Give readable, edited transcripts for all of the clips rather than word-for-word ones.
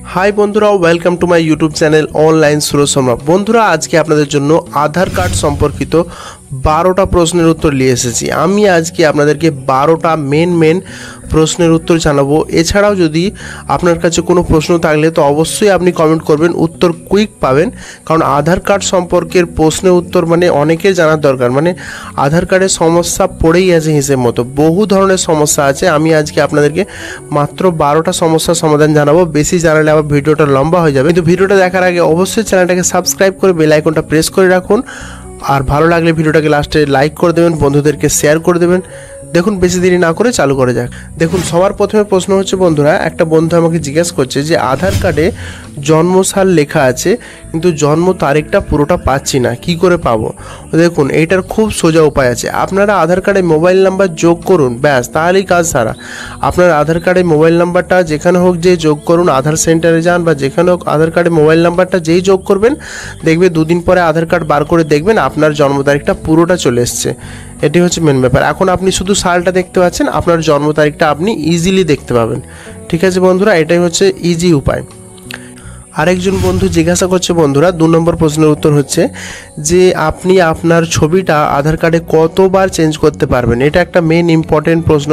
High बंधुरा welcome to my YouTube channel online Suraj Sharma. बंधुरा आज के आपनादेर जन्य आधार कार्ड सम्पर्कित 12टा प्रश्नेर उत्तर निये एसेछि। आमी आज के आपनादेरके 12टा मेन प्रश्नेर उत्तर जानाबो। एछाड़ाओ यदि आपनार काछे कोनो प्रश्न थाकले तो अवश्यई आपनि कमेंट करबेन, उत्तर कुइक पाबेन। कारण आधार कार्ड सम्पर्केर प्रश्नेर उत्तर माने अनेकेर जानार दरकार। माने आधार कार्डेर समस्या पड़ेई आछे हिसेब मतो, बहु धरनेर समस्या आछे। आमी आज के आपनादेरके मात्र 12टा समस्यार समाधान जानाबो। बेशी जानाले आबार भिडियोटा लम्बा हये जाबे। किन्तु भिडियोटा देखार आगे अवश्यई चैनलटाके सबस्क्राइब करे बेल आइकनटा प्रेस करे राखुन। और भालो लागले भिडियोटाके लास्टे लाइक करे देबेन, बंधुदेरके शेयर करे देबेन। देखुन बेशी देरी ना करे चालू करा जाक। देखुन सबार प्रथमे प्रश्न होच्छे बंधुरा, एक बंधु आमाके जिज्ञासा करछे जे आधार कार्डे जन्मसाल लेखा आछे किन्तु जन्म तारीखटा पुरोटा पाচ্ছি না, কি করে পাবো? দেখুন এইটার খুব সোজা উপায় আছে। আপনারা আধার কার্ডে মোবাইল নাম্বার যোগ করুন, ব্যাস তাহলেই কাজ সারা। আপনার আধার কার্ডে মোবাইল নাম্বারটা যেখানে হোক যে যোগ করুন, আধার সেন্টারে যান বা যেখানে হোক আধার কার্ডে মোবাইল নাম্বারটা যেই যোগ করবেন দেখবে দুদিন পরে আধার কার্ড বার করে দেখবেন আপনার জন্ম তারিখটা পুরোটা চলে এসেছে। এটাই হচ্ছে মেন ব্যাপার। এখন আপনি শুধু সালটা দেখতে পাচ্ছেন, আপনার জন্ম তারিখটা আপনি ইজিলি দেখতে পাবেন। ঠিক আছে বন্ধুরা, এটাই হচ্ছে ইজি উপায়। আরেকজন বন্ধু জিজ্ঞাসা করছে বন্ধুরা, 2 নম্বর প্রশ্নের উত্তর হচ্ছে যে আপনি আপনার ছবিটা আধার কার্ডে কতবার চেঞ্জ করতে পারবেন। এটা একটা মেন ইম্পর্টেন্ট প্রশ্ন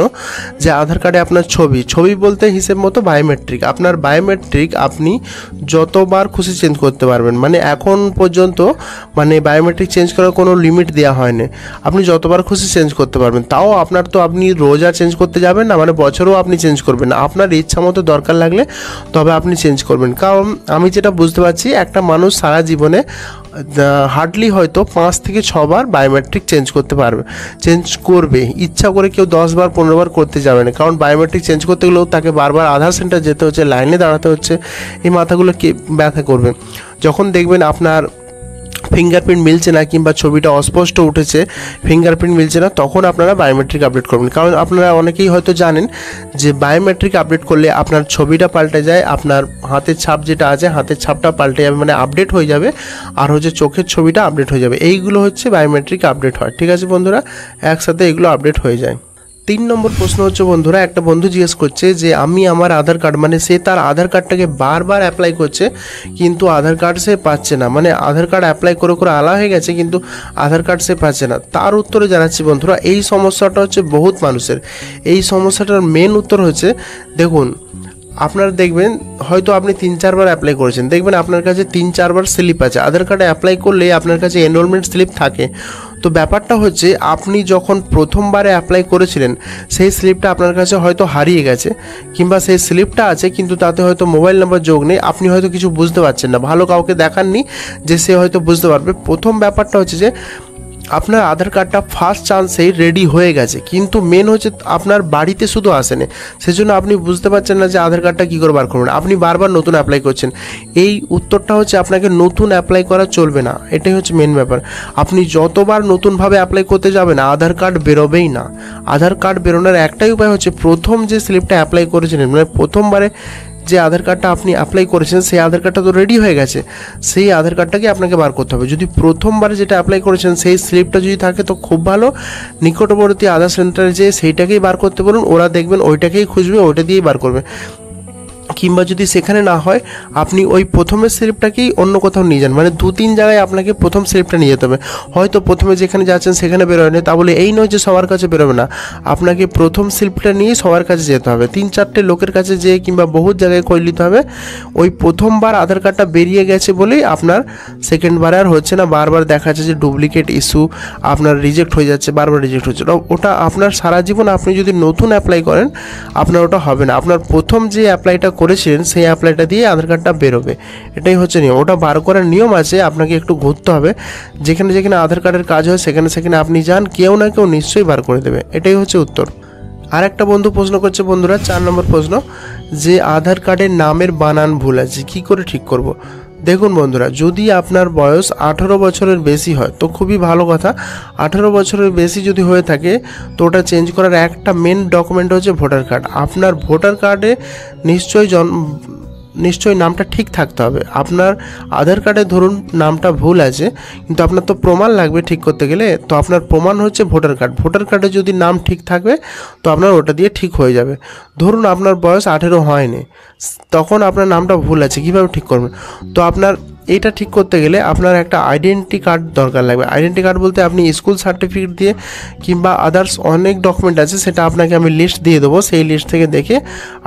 যে আধার কার্ডে আপনার ছবি বলতে হিসেব মতো বায়োমেট্রিক, আপনার বায়োমেট্রিক আপনি যতবার খুশি চেঞ্জ করতে পারবেন। মানে এখন পর্যন্ত মানে বায়োমেট্রিক চেঞ্জ করার কোনো লিমিট দেওয়া হয়নি, আপনি যতবার খুশি চেঞ্জ করতে পারবেন। তাও আপনার তো আপনি রোজ আর চেঞ্জ করতে যাবেন না, মানে বছরেও আপনি চেঞ্জ করবেন না, আপনার ইচ্ছা মতো দরকার লাগলে তবে আপনি চেঞ্জ করবেন। কারণ আমি যেটা বুঝতে পারছি একটা মানুষ সারা জীবনে হার্ডলি হয়তো 5 থেকে 6 বার বায়োমেট্রিক চেঞ্জ করবে। ইচ্ছা করে কেউ 10 বার 15 বার করতে যাবে না, কারণ বায়োমেট্রিক চেঞ্জ করতে গেলেও তাকে বারবার আধার সেন্টার যেতে হচ্ছে, লাইনে দাঁড়াতে হচ্ছে। এই মাথাগুলো কে ব্যথা করবে? যখন দেখবেন আপনার ফিঙ্গারপ্রিন্ট মিলছে না কিংবা ছবিটা অস্পষ্ট উঠেছে, ফিঙ্গারপ্রিন্ট মিলছে না, তখন আপনারা বায়োমেট্রিক আপডেট করবেন। কারণ আপনারা অনেকেই হয়তো জানেন যে বায়োমেট্রিক আপডেট করলে আপনার ছবিটা পাল্টে যায়, আপনার হাতের ছাপ যেটা আছে হাতের ছাপটা পাল্টে যাবে, মানে আপডেট হয়ে যাবে। আর হচ্ছে চোখের ছবিটা আপডেট হয়ে যাবে। এইগুলো হচ্ছে বায়োমেট্রিক আপডেট হয়। ঠিক আছে বন্ধুরা, একসাথে এগুলো আপডেট হয়ে যায়। 3 নম্বর প্রশ্ন হচ্ছে বন্ধুরা, একটা বন্ধু জিজ্ঞেস করছে যে আমি আমার আধার কার্ড, মানে সে তার আধার কার্ডটাকে বারবার অ্যাপ্লাই করছে কিন্তু আধার কার্ড সে পাচ্ছে না, মানে আধার কার্ড অ্যাপ্লাই করে আলা হয়ে গেছে কিন্তু আধার কার্ড সে পাচ্ছে না। তার উত্তরে জানাচ্ছি বন্ধুরা, এই সমস্যাটা হচ্ছে বহুত মানুষের। এই সমস্যাটার মেন উত্তর হচ্ছে, দেখুন আপনারা দেখবেন হয়তো আপনি 3-4 বার অ্যাপ্লাই করেছেন, দেখবেন আপনার কাছে 3-4 বার স্লিপ আছে। আধার কার্ডে অ্যাপ্লাই করলে আপনার কাছে এনরোলমেন্ট স্লিপ থাকে। তো ব্যাপারটা হচ্ছে আপনি যখন প্রথমবারে অ্যাপ্লাই করেছিলেন সেই স্লিপটা আপনার কাছে হয়তো হারিয়ে গেছে, কিংবা সেই স্লিপটা আছে কিন্তু তাতে হয়তো মোবাইল নাম্বার যোগ নেই, আপনি হয়তো কিছু বুঝতে পারছেন না, ভালো কাউকে দেখাননি যে সে হয়তো বুঝতে পারবে। প্রথম ব্যাপারটা হচ্ছে যে আপনার আধার কার্ডটা ফার্স্ট চান্সেই রেডি হয়ে গেছে, কিন্তু মেন হচ্ছে আপনার বাড়িতে শুধু আসেনি, সেজন্য আপনি বুঝতে পারছেন না যে আধার কার্ডটা কী করে বার করবেন। আপনি বারবার নতুন অ্যাপ্লাই করছেন। এই উত্তরটা হচ্ছে আপনাকে নতুন অ্যাপ্লাই করা চলবে না, এটাই হচ্ছে মেন ব্যাপার। আপনি যতবার নতুনভাবে অ্যাপ্লাই করতে যাবেন আধার কার্ড বেরোবেই না। আধার কার্ড বেরোনোর একটাই উপায় হচ্ছে প্রথম যে স্লিপটা অ্যাপ্লাই করেছিলেন, মানে প্রথমবারে যে আধার কার্ডটা আপনি অ্যাপ্লাই করেছেন সেই আধার কার্ডটা তো রেডি হয়ে গেছে, সেই আধার কার্ডটাকে আপনাকে বার করতে হবে। যদি প্রথমবারে যেটা অ্যাপ্লাই করেছেন সেই স্লিপটা যদি থাকে তো খুব ভালো, নিকটবর্তী আধার সেন্টারে যেয়ে সেইটাকেই বার করতে বলুন, ওরা দেখবেন ওইটাকেই খুঁজবে, ওইটা দিয়েই বার করবে। কিংবা যদি সেখানে না হয় আপনি ওই প্রথমের স্লিপটাকেই অন্য কোথাও নিয়ে যান, মানে 2-3 জায়গায় আপনাকে প্রথম স্লিপটা নিয়ে যেতে হবে। হয়তো প্রথমে যেখানে যাচ্ছেন সেখানে বেরোয়নি, তা বলে এই নয় যে সবার কাছে বেরোবে না, আপনাকে প্রথম স্লিপটা নিয়ে সবার কাছে যেতে হবে, 3-4টে লোকের কাছে যেয়ে কিংবা বহুত জায়গায় খোঁজ নিতে হবে। ওই প্রথমবার আধার কার্ডটা বেরিয়ে গেছে বলেই আপনার সেকেন্ডবারে আর হচ্ছে না, বারবার দেখা যাচ্ছে যে ডুপ্লিকেট ইস্যু আপনার রিজেক্ট হয়ে যাচ্ছে, বারবার রিজেক্ট হচ্ছে। ওটা আপনার সারা জীবন আপনি যদি নতুন অ্যাপ্লাই করেন আপনার ওটা হবে না। আপনার প্রথম যে অ্যাপ্লাইটা করেছিলেন সেই অ্যাপ্লাইটা দিয়ে আধার কার্ডটা বেরোবে, এটাই হচ্ছে নিয়ম। ওটা বার করার নিয়ম আছে, আপনাকে একটু ঘুরতে হবে, যেখানে যেখানে আধার কার্ডের কাজ হয় সেখানে সেখানে আপনি যান, কেউ না কেউ নিশ্চয়ই বার করে দেবে, এটাই হচ্ছে উত্তর। আর একটা বন্ধু প্রশ্ন করছে বন্ধুরা, 4 নম্বর প্রশ্ন, যে আধার কার্ডের নামের বানান ভুল আছে, কী করে ঠিক করব। দেখুন বন্ধুরা, যদি আপনার বয়স 18 বছরের বেশি হয় তো খুবই ভালো কথা। 18 বছরের বেশি যদি হয়ে থাকে তো ওটা চেঞ্জ করার একটা মেন ডকুমেন্ট হচ্ছে ভোটার কার্ড। আপনার ভোটার কার্ডে নিশ্চয়ই নিশ্চয়ই নামটা ঠিক থাকতে হবে। আপনার আধার কার্ডে ধরুন নামটা ভুল আছে, কিন্তু আপনার তো প্রমাণ লাগবে ঠিক করতে গেলে, তো আপনার প্রমাণ হচ্ছে ভোটার কার্ড। ভোটার কার্ডে যদি নাম ঠিক থাকবে তো আপনার ওটা দিয়ে ঠিক হয়ে যাবে। ধরুন আপনার বয়স 18 হয়নি, তখন আপনার নামটা ভুল আছে, কীভাবে ঠিক করবেন? তো আপনার এইটা ঠিক করতে গেলে আপনার একটা আইডেন্টি কার্ড দরকার লাগবে। আইডেন্টি কার্ড বলতে আপনি স্কুল সার্টিফিকেট দিয়ে কিংবা আদার্স অনেক ডকুমেন্ট আছে, সেটা আপনাকে আমি লিস্ট দিয়ে দেবো, সেই লিস্ট থেকে দেখে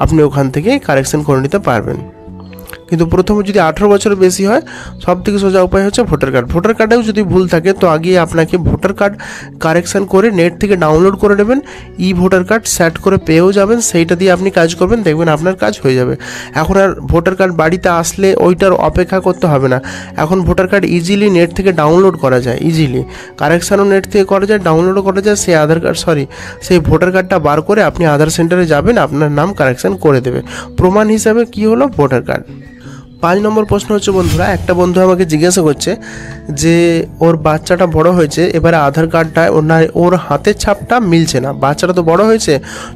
আপনি ওখান থেকে কারেকশন করে নিতে পারবেন। কিন্তু প্রথমে যদি 18 বছরের বেশি হয়, সব থেকে সোজা উপায় হচ্ছে ভোটার কার্ড। ভোটার কার্ডেও যদি ভুল থাকে তো আগে আপনাকে ভোটার কার্ড কারেকশান করে নেট থেকে ডাউনলোড করে নেবেন, ভোটার কার্ড সেট করে পেয়েও যাবেন, সেইটা দিয়ে আপনি কাজ করবেন, দেখবেন আপনার কাজ হয়ে যাবে। এখন আর ভোটার কার্ড বাড়িতে আসলে ওইটার অপেক্ষা করতে হবে না। এখন ভোটার কার্ড ইজিলি নেট থেকে ডাউনলোড করা যায়, ইজিলি কারেকশানও নেট থেকে করা যায়, ডাউনলোডও করা যায়। সেই আধার কার্ড সেই ভোটার কার্ডটা বার করে আপনি আধার সেন্টারে যাবেন, আপনার নাম কারেকশান করে দেবে। প্রমাণ হিসাবে কি হলো? Voter card. 5 নম্বর প্রশ্ন হচ্ছে বন্ধুরা, একটা বন্ধু আমাকে জিজ্ঞাসা করছে যে ওর বাচ্চাটা বড় হয়েছে, এবারে আধার কার্ডটায় ওর হাতের ছাপটা মিলছে না। বাচ্চাটা তো বড় হয়েছে,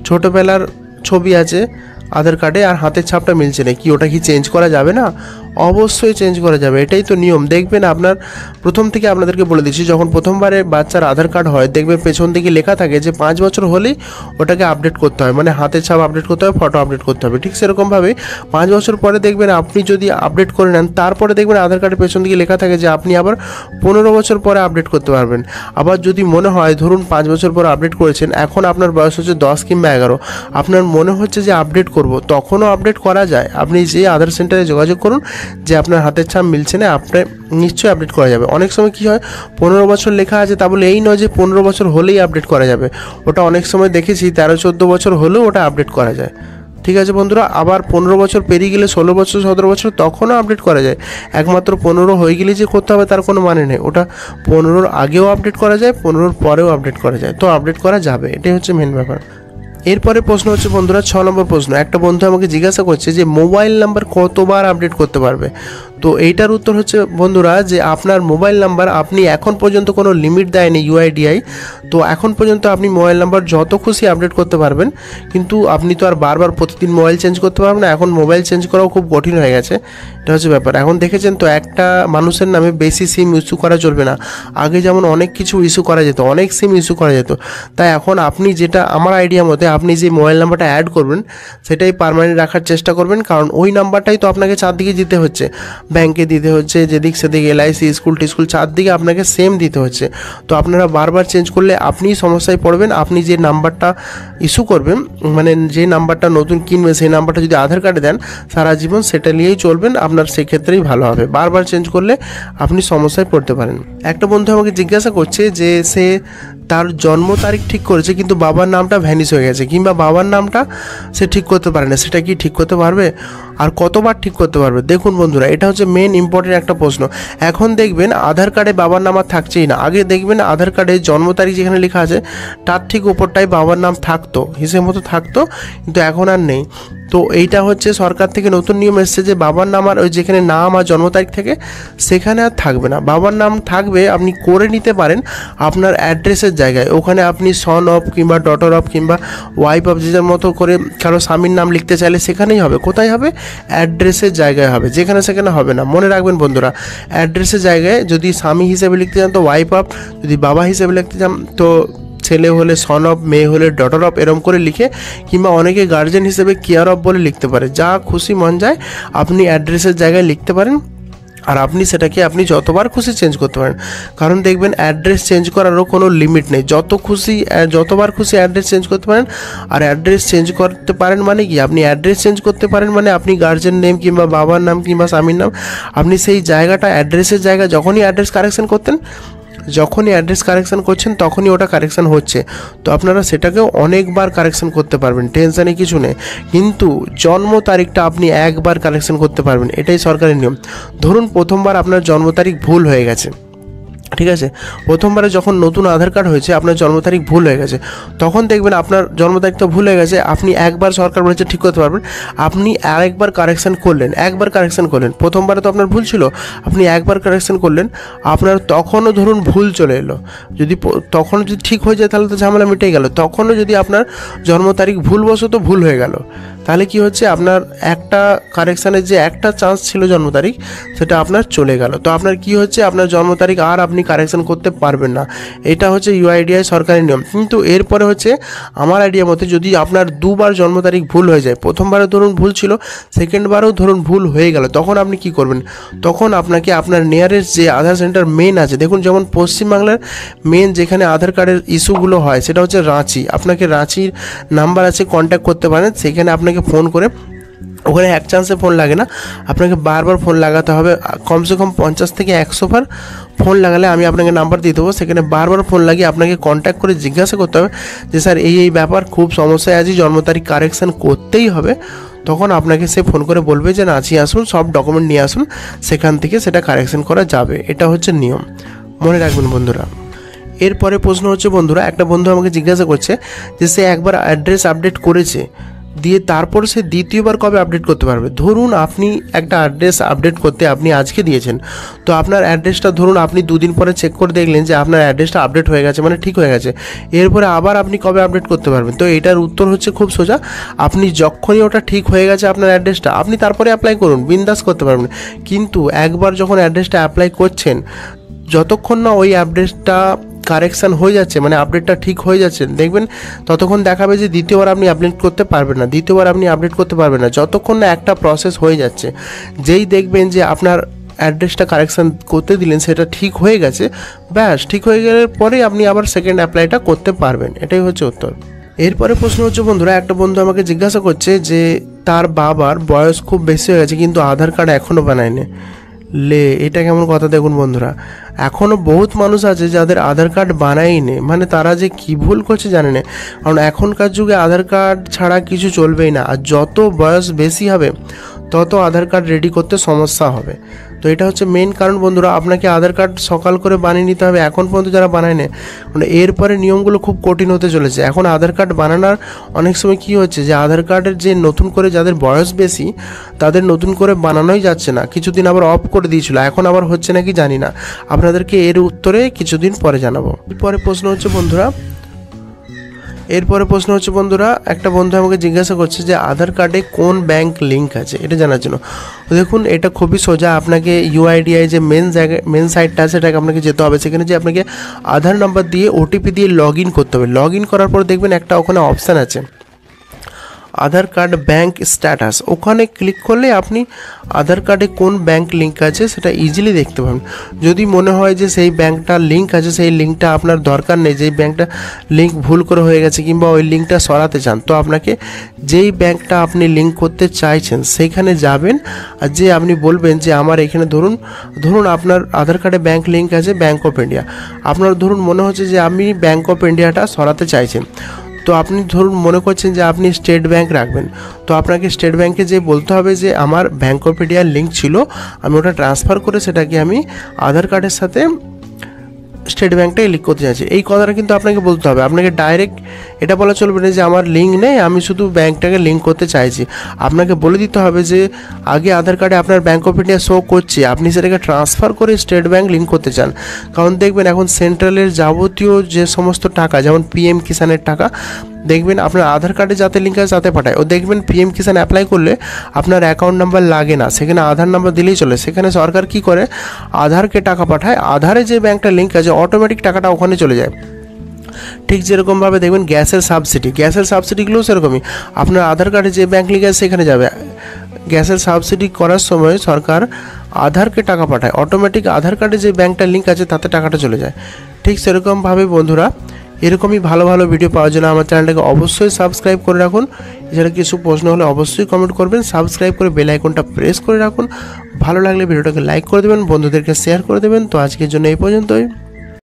ছোটোবেলার ছবি আছে আধার কার্ডে আর হাতের ছাপটা মিলছে না, কি ওটা কি চেঞ্জ করা যাবে না? অবশ্যই চেঞ্জ করা যাবে, এটাই তো নিয়ম। দেখবেন আপনার প্রথম থেকে আপনাদেরকে বলে দিচ্ছি, যখন প্রথমবারে বাচ্চার আধার কার্ড হয় দেখবেন পেছন দিকে লেখা থাকে যে 5 বছর হলেই ওটাকে আপডেট করতে হয়, মানে হাতের ছাপ আপডেট করতে হবে, ফটো আপডেট করতে হবে। ঠিক সেরকমভাবে 5 বছর পরে দেখবেন আপনি যদি আপডেট করে নেন, তারপরে দেখবেন আধার কার্ডের পেছন দিকে লেখা থাকে যে আপনি আবার 15 বছর পরে আপডেট করতে পারবেন। আবার যদি মনে হয় ধরুন 5 বছর পর আপডেট করেছেন, এখন আপনার বয়স হচ্ছে 10 কিংবা 11, আপনার মনে হচ্ছে যে আপডেট করব, তখনও আপডেট করা যায়। আপনি যে আধার সেন্টারে যোগাযোগ করুন যে আপনার হাতের ছাপ মিলছে না, আপনার নিশ্চয়ই আপডেট করা যাবে। অনেক সময় কী হয়, 15 বছর লেখা আছে, তা বলে এই নয় যে 15 বছর হলেই আপডেট করা যাবে। ওটা অনেক সময় দেখেছি 13-14 বছর হলেও ওটা আপডেট করা যায়। ঠিক আছে বন্ধুরা, আবার 15 বছর পেরিয়ে গেলে 16 বছর 17 বছর তখনও আপডেট করা যায়। একমাত্র 15 হয়ে গেলে যে করতে হবে তার কোনো মানে নেই, ওটা 15-র আগেও আপডেট করা যায়, 15-র পরেও আপডেট করা যায়, তো আপডেট করা যাবে, এটাই হচ্ছে মেন ব্যাপার। এরপরে প্রশ্ন হচ্ছে বন্ধুরা 6 নম্বর প্রশ্ন, একটা বন্ধু আমাকে জিজ্ঞাসা করছে যে মোবাইল নাম্বার কতবার আপডেট করতে পারবে? তো এইটার উত্তর হচ্ছে বন্ধুরা যে আপনার মোবাইল নাম্বার আপনি এখন পর্যন্ত কোনো লিমিট দেয়নি ইউআইডিআই, তো এখন পর্যন্ত আপনি মোবাইল নাম্বার যত খুশি আপডেট করতে পারবেন, কিন্তু আপনি তো আর বারবার প্রতিদিন মোবাইল চেঞ্জ করতে পারবেন না। এখন মোবাইল চেঞ্জ করাও খুব কঠিন হয়ে গেছে, এটা হচ্ছে ব্যাপার। এখন দেখেছেন তো একটা মানুষের নামে বেশি সিম ইস্যু করা চলবে না। আগে যেমন অনেক কিছু ইস্যু করা যেত, অনেক সিম ইস্যু করা যেত, তাই এখন আপনি যেটা আমার আইডিয়া মতে আপনি যে মোবাইল নাম্বারটা অ্যাড করবেন সেটাই পার্মানেন্ট রাখার চেষ্টা করবেন, কারণ ওই নাম্বারটাই তো আপনাকে চারদিকে দিতে হচ্ছে, ব্যাংকে দিতে হচ্ছে, যেদিক সেদিক এলআইসি, স্কুল টিস্কুল, চারদিকে আপনাকে সেম দিতে হচ্ছে। তো আপনারা বারবার চেঞ্জ করলে আপনিই সমস্যায় পড়বেন। আপনি যে নাম্বারটা ইস্যু করবেন, মানে যে নাম্বারটা নতুন কিনবেন, সেই নাম্বারটা যদি আধার কার্ডে দেন সারা জীবন সেটা নিয়েই চলবেন, আপনার সেক্ষেত্রেই ভালো হবে। বারবার চেঞ্জ করলে আপনি সমস্যায় পড়তে পারেন। একটা বন্ধু আমাকে জিজ্ঞাসা করছে যে সে তার জন্ম তারিখ ঠিক করেছে কিন্তু বাবার নামটা ভ্যানিশ হয়ে গেছে, কিংবা বাবার নামটা সে ঠিক করতে পারে না, সেটা কি ঠিক করতে পারবে? আর কতবার ঠিক করতে পারবে? দেখুন বন্ধুরা, এটা হচ্ছে মেন ইম্পর্টেন্ট একটা প্রশ্ন। এখন দেখবেন আধার কার্ডে বাবার নাম আর থাকছেই না। আগে দেখবেন আধার কার্ডে জন্ম তারিখ যেখানে লেখা আছে তার ঠিক উপরটাই বাবার নাম থাকতো, হিসেব মতো থাকতো, কিন্তু এখন আর নেই। তো এইটা হচ্ছে সরকার থেকে নতুন নিয়ম এসেছে যে বাবার নাম আর ওই যেখানে নাম আর জন্ম তারিখ থেকে সেখানে আর থাকবে না। বাবার নাম থাকবে, আপনি করে নিতে পারেন আপনার অ্যাড্রেসের জায়গায়, ওখানে আপনি সন অফ কিংবা ডটার অফ কিংবা ওয়াইফ অফ যে মতো করে কারো স্বামীর নাম লিখতে চাইলে সেখানেই হবে। কোথায় হবে? অ্যাড্রেসের জায়গায় হবে, যেখানে সেখানে হবে না। মনে রাখবেন বন্ধুরা, অ্যাড্রেসের জায়গায় যদি স্বামী হিসেবে লিখতে চান তো ওয়াইফ অফ, যদি বাবা হিসেবে লিখতে চান তো ছেলে হলে সন অফ, মেয়ে হলে ডটার অফ, এরম করে লিখে, কিংবা অনেকে গার্জেন হিসেবে কেয়ার অফ বলে লিখতে পারে। যা খুশি মন যায় আপনি অ্যাড্রেসের জায়গায় লিখতে পারেন, আর আপনি সেটাকে আপনি যতবার খুশি চেঞ্জ করতে পারেন। কারণ দেখবেন অ্যাড্রেস চেঞ্জ করারও কোনো লিমিট নেই, যতবার খুশি অ্যাড্রেস চেঞ্জ করতে পারেন। আর অ্যাড্রেস চেঞ্জ করতে পারেন মানে কি, আপনি অ্যাড্রেস চেঞ্জ করতে পারেন মানে আপনি গার্জেন নেম কিংবা বাবার নাম কিংবা স্বামীর নাম, আপনি সেই জায়গাটা অ্যাড্রেসের জায়গা যখনই অ্যাড্রেস কারেকশন করছেন তখনই ওটা কারেকশান হচ্ছে। তো আপনারা সেটাকেও অনেকবার কারেকশান করতে পারবেন, টেনশানে কিছু নেই। কিন্তু জন্ম তারিখটা আপনি একবার কারেকশান করতে পারবেন, এটাই সরকারি নিয়ম। ধরুন প্রথমবার আপনার জন্ম তারিখ ভুল হয়ে গেছে, ঠিক আছে, প্রথমবারে যখন নতুন আধার কার্ড হয়েছে আপনার জন্ম তারিখ ভুল হয়ে গেছে, তখন দেখবেন আপনার জন্ম তারিখ তো ভুল হয়ে গেছে, আপনি একবার সরকার বলেছে ঠিক করতে পারবেন, আপনি আরেকবার কারেকশান করলেন, প্রথমবারে তো আপনার ভুল ছিল, আপনি একবার কারেকশান করলেন, আপনার তখনও ধরুন ভুল চলে এলো, তখনও যদি ঠিক হয়ে যায় তাহলে তো ঝামেলা মিটে গেল। তখনও যদি আপনার জন্ম তারিখ ভুলবশত ভুল হয়ে গেল, তাহলে কি হচ্ছে, আপনার একটা কারেকশানের যে একটা চান্স ছিল জন্ম তারিখ, সেটা আপনার চলে গেল। তো আপনার কি হচ্ছে, আপনার জন্ম তারিখ আর আপনি কারেকশান করতে পারবেন না। এটা হচ্ছে ইউআইডিআই সরকারি নিয়ম। কিন্তু এরপরে হচ্ছে আমার আইডিয়া মতে যদি আপনার দুবার জন্ম তারিখ ভুল হয়ে যায়, প্রথমবারে ধরুন ভুল ছিল, সেকেন্ডবারেও ধরুন ভুল হয়ে গেল, তখন আপনি কি করবেন, তখন আপনাকে আপনার নিয়ারেস্ট যে আধার সেন্টার মেন আছে, দেখুন যেমন পশ্চিমবাংলার মেন যেখানে আধার কার্ডের ইস্যুগুলো হয় সেটা হচ্ছে রাঁচি। আপনাকে রাঁচির নাম্বার আছে, কন্ট্যাক্ট করতে পারেন, সেখানে আপনাকে ফোন করে, ওখানে এক চান্সে ফোন লাগে না, আপনাকে বারবার ফোন লাগাতে হবে, কমসে কম 50 থেকে 100 বার ফোন লাগালে আমি আপনাকে নাম্বার দিয়ে দেবো। সেখানে বারবার ফোন লাগিয়ে আপনাকে কন্ট্যাক্ট করে জিজ্ঞাসা করতে হবে যে স্যার এই ব্যাপার, খুব সমস্যায় আছি, জন্ম তারিখ কারেকশান করতেই হবে। তখন আপনাকে সে ফোন করে বলবে যে রাঁচি আসুন, সব ডকুমেন্ট নিয়ে আসুন, সেখান থেকে সেটা কারেকশান করা যাবে। এটা হচ্ছে নিয়ম, মনে রাখবেন বন্ধুরা। এরপরে প্রশ্ন হচ্ছে বন্ধুরা, একটা বন্ধু আমাকে জিজ্ঞাসা করছে যে সে একবার অ্যাড্রেস আপডেট করেছে, দিয়ে তারপর সে দ্বিতীয়বার কবে আপডেট করতে পারবে। ধরুন আপনি একটা অ্যাড্রেস আপডেট করতে আপনি আজকে দিয়েছেন, তো আপনার অ্যাড্রেসটা ধরুন আপনি 2 দিন পরে চেক করে দেখলেন যে আপনার অ্যাড্রেসটা আপডেট হয়ে গেছে, মানে ঠিক হয়ে গেছে, এরপরে আবার আপনি কবে আপডেট করতে পারবেন। তো এটার উত্তর হচ্ছে খুব সোজা, আপনি যখনই ওটা ঠিক হয়ে গেছে আপনার অ্যাড্রেসটা, আপনি তারপরে অ্যাপ্লাই করুন, বিন্দাস করতে পারবেন। কিন্তু একবার যখন অ্যাড্রেসটা অ্যাপ্লাই করছেন, যতক্ষণ না ওই অ্যাড্রেসটা কারেকশান হয়ে যাচ্ছে, মানে আপডেটটা ঠিক হয়ে যাচ্ছে, দেখবেন ততক্ষণ দেখাবে যে দ্বিতীয়বার আপনি আপডেট করতে পারবেন না, দ্বিতীয়বার আপনি আপডেট করতে পারবেন না, যতক্ষণ না একটা প্রসেস হয়ে যাচ্ছে। যেই দেখবেন যে আপনার অ্যাড্রেসটা কারেকশান করতে দিলেন, সেটা ঠিক হয়ে গেছে, ব্যাস ঠিক হয়ে গেলে পরেই আপনি আবার সেকেন্ড অ্যাপ্লাইটা করতে পারবেন। এটাই হচ্ছে উত্তর। এরপরে প্রশ্ন হচ্ছে বন্ধুরা, একটা বন্ধু আমাকে জিজ্ঞাসা করছে যে তার বাবার বয়স খুব বেশি হয়ে গেছে কিন্তু আধার কার্ড এখনও বানায়নি। এটা কেমন কথা। দেখুন বন্ধুরা, এখনও বহুত মানুষ আছে যাদের আধার কার্ড বানায়নি, মানে তারা যে কী ভুল করছে জানে না। কারণ এখনকার যুগে আধার কার্ড ছাড়া কিছু চলবেই না, আর যত বয়স বেশি হবে তত আধার কার্ড রেডি করতে সমস্যা হবে। তো এটা হচ্ছে মেন কারণ বন্ধুরা, আপনাকে আধার কার্ড সকাল করে বানিয়ে নিতে হবে। এখন পর্যন্ত যারা বানায় না, মানে এরপরে নিয়মগুলো খুব কঠিন হতে চলেছে। এখন আধার কার্ড বানানোর অনেক সময় কী হচ্ছে যে আধার কার্ডের যে নতুন করে যাদের বয়স বেশি তাদের নতুন করে বানানোই যাচ্ছে না, কিছুদিন আবার অফ করে দিয়েছিল, এখন আবার হচ্ছে নাকি জানি না, আপনাদেরকে এর উত্তরে কিছুদিন পরে জানাবো। এরপরে প্রশ্ন হচ্ছে বন্ধুরা, একটা বন্ধু আমাকে জিজ্ঞাসা করছে যে আধার কার্ডে কোন ব্যাংক লিঙ্ক আছে এটা জানার জন্য। দেখুন এটা খুবই সোজা, আপনাকে ইউআইডিআই যে মেন সাইটটা আছে সেটাকে আপনাকে যেতে হবে, সেখানে যে আপনাকে আধার নাম্বার দিয়ে ওটিপি দিয়ে লগ ইন করতে হবে। লগ ইন করার পর দেখবেন একটা ওখানে অপশান আছে আধার কার্ড ব্যাংক স্ট্যাটাস, ওখানে ক্লিক করলে আপনি আধার কার্ডে কোন ব্যাংক লিঙ্ক আছে সেটা ইজিলি দেখতে পাবেন। যদি মনে হয় যে সেই ব্যাংকটা লিঙ্ক আছে, সেই লিঙ্কটা আপনার দরকার নেই, যেই ব্যাংকটা লিঙ্ক ভুল করে হয়ে গেছে কিংবা ওই লিঙ্কটা সরাতে চান, তো আপনাকে যেই ব্যাংকটা আপনি লিঙ্ক করতে চাইছেন সেইখানে যাবেন, আর যে আপনি বলবেন যে আমার এখানে ধরুন আপনার আধার কার্ডে ব্যাংক লিঙ্ক আছে ব্যাংক অফ ইন্ডিয়া, আপনার ধরুন মনে হচ্ছে যে আপনি ব্যাংক অফ ইন্ডিয়াটা সরাতে চাইছেন, তো আপনি ধরুন মনে করছেন যে আপনি স্টেট ব্যাংক রাখবেন, তো আপনাকে স্টেট ব্যাংকে যে বলতে হবে যে আমার ব্যাংক অফ ইন্ডিয়ার লিঙ্ক ছিল, আমি ওটা ট্রান্সফার করে সেটাকে আমি আধার কার্ডের সাথে স্টেট ব্যাংকটাই লিঙ্ক করতে চাইছি। এই কথাটা কিন্তু আপনাকে বলতে হবে, আপনাকে ডাইরেক্ট এটা বলা চলবে না যে আমার লিঙ্ক নেই, আমি শুধু ব্যাংকটাকে লিঙ্ক করতে চাইছি। আপনাকে বলে দিতে হবে যে আগে আধার কার্ডে আপনার ব্যাংক অফ ইন্ডিয়া শো করছে, আপনি সেটাকে ট্রান্সফার করে স্টেট ব্যাংক লিঙ্ক করতে চান। কারণ দেখবেন এখন সেন্ট্রালের যাবতীয় যে সমস্ত টাকা, যেমন পিএম কিষানের টাকা, দেখবেন আপনার আধার কার্ডে যাতে লিঙ্ক আছে তাতে পাঠায়। ও দেখবেন পিএম কিষান অ্যাপ্লাই করলে আপনার অ্যাকাউন্ট নাম্বার লাগে না, সেখানে আধার নাম্বার দিলেই চলে। সেখানে সরকার কি করে, আধারকে টাকা পাঠায়, আধারে যে ব্যাংকটা লিঙ্ক আছে অটোমেটিক টাকাটা ওখানে চলে যায়। ঠিক যেরকমভাবে দেখবেন গ্যাসের সাবসিডিগুলোও সেরকমই, আপনার আধার কার্ডে যে ব্যাংক লিঙ্ক আছে সেখানে যাবে। গ্যাসের সাবসিডি করার সময় সরকার আধারকে টাকা পাঠায়, অটোমেটিক আধার কার্ডে যে ব্যাংকটা লিঙ্ক আছে তাতে টাকাটা চলে যায়। ঠিক সেরকমভাবে বন্ধুরা, এরকমই ভালো ভালো ভিডিও পাওয়ার জন্য আমার চ্যানেলটাকে অবশ্যই সাবস্ক্রাইব করে রাখুন। এছাড়া কিছু প্রশ্ন হলে অবশ্যই কমেন্ট করবেন, সাবস্ক্রাইব করে বেল আইকনটা প্রেস করে রাখুন। ভালো লাগলে ভিডিওটাকে লাইক করে দেবেন, বন্ধুদেরকে শেয়ার করে দেবেন। তো আজকের জন্য এই পর্যন্তই।